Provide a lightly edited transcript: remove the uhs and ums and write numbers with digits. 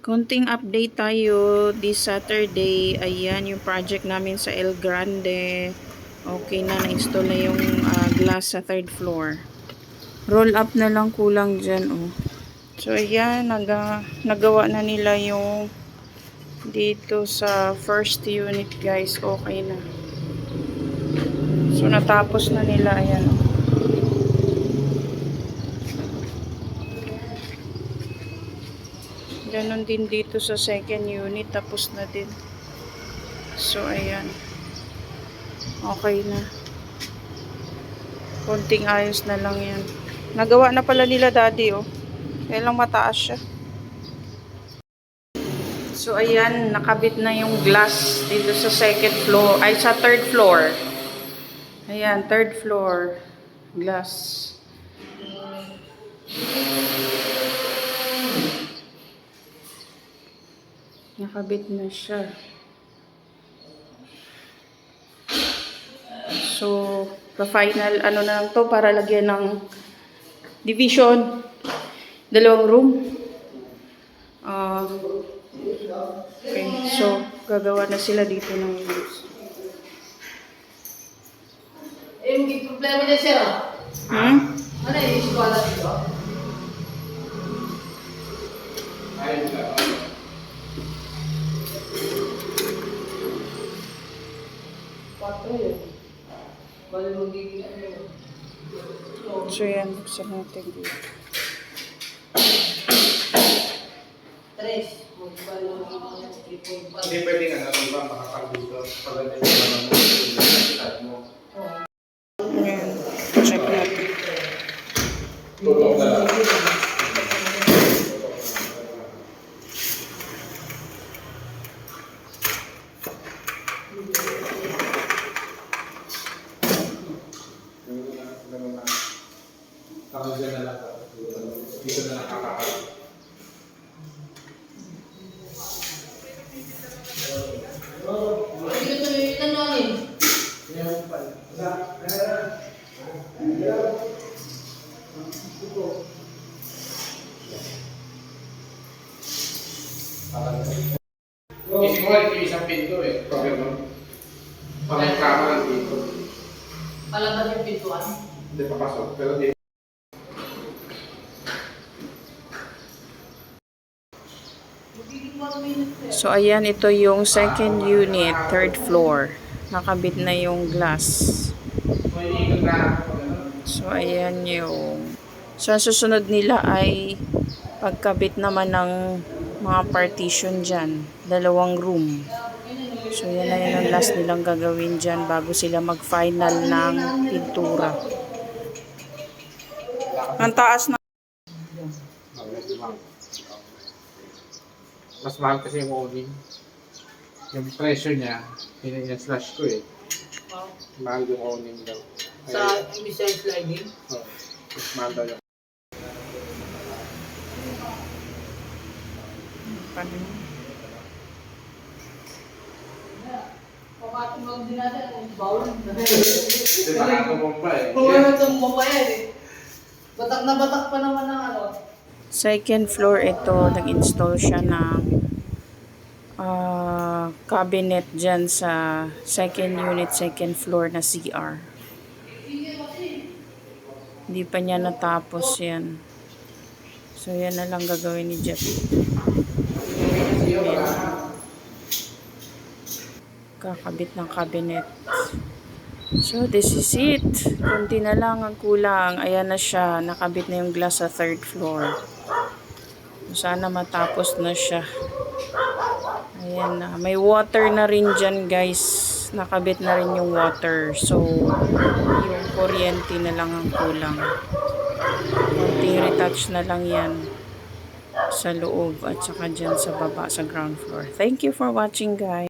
Konting update tayo this Saturday. Ayan yung project namin sa El Grande. Okay na, na-install na yung glass sa 3rd floor. Roll up na lang kulang dyan, oh. So ayan, nagawa na nila yung dito sa first unit, guys. Okay na. So natapos na nila, ayan, oh. Ganon din dito sa 2nd unit, tapos na din. So ayan, okay na. Konting ayos na lang yan. Nagawa na pala nila daddy, oh. Kaya lang mataas siya. So ayan, nakabit na yung glass dito sa 2nd floor, ay sa 3rd floor. Ayan, 3rd floor glass. Nakabit na siya. So, pa-final ano na lang to para lagyan ng division. 2 room. Okay, so gagawa na sila dito ng rooms. May problema niya siya. Ano yung eskwala dito? So yan, buksan natin dito. 3. Hindi pwede nga natin ba makapag dito pag naman mo. Ayan, check natin. Tutok na lang. Dyan na lang. Dito na lang kakakal. Hindi ko tuloy tanongin. Isip mo ito isang pinto eh. Problema. Parang kama lang dito. Palabas yung pintuan. Hindi papasok. Pero dito. So ayan, ito yung 2nd unit, 3rd floor. Nakabit na yung glass. So ayan yung... So ang susunod nila ay pagkabit naman ng mga partition dyan. 2 room. So yan na yun ang last nilang gagawin dyan bago sila mag-final ng pintura. Ang taas na... Mas mahal kasi yung owning. Yung presyo niya, slash ko eh. Mahal yung owning daw. Sa imbis sa sliding? Oh, mas mahal daw yung Pagkatulog din natin, bawal. Hindi nakakabomba eh. Huwag na itong mabayan eh. Batak na batak pa naman ng ano. 2nd floor ito, nag-install siya ng cabinet dyan sa 2nd unit, 2nd floor na CR. Hindi pa niya natapos yan. So yan na lang gagawin ni Jeff. Kakabit ng cabinet. So this is it. Kunti na lang ang kulang. Ayan na siya. Nakabit na yung glass sa 3rd floor. Sana matapos na siya. Ayan na. May water na rin dyan, guys. Nakabit na rin yung water. So, yung kuryente na lang ang kulang. Kunting retouch na lang yan sa loob at saka dyan sa baba sa ground floor. Thank you for watching, guys.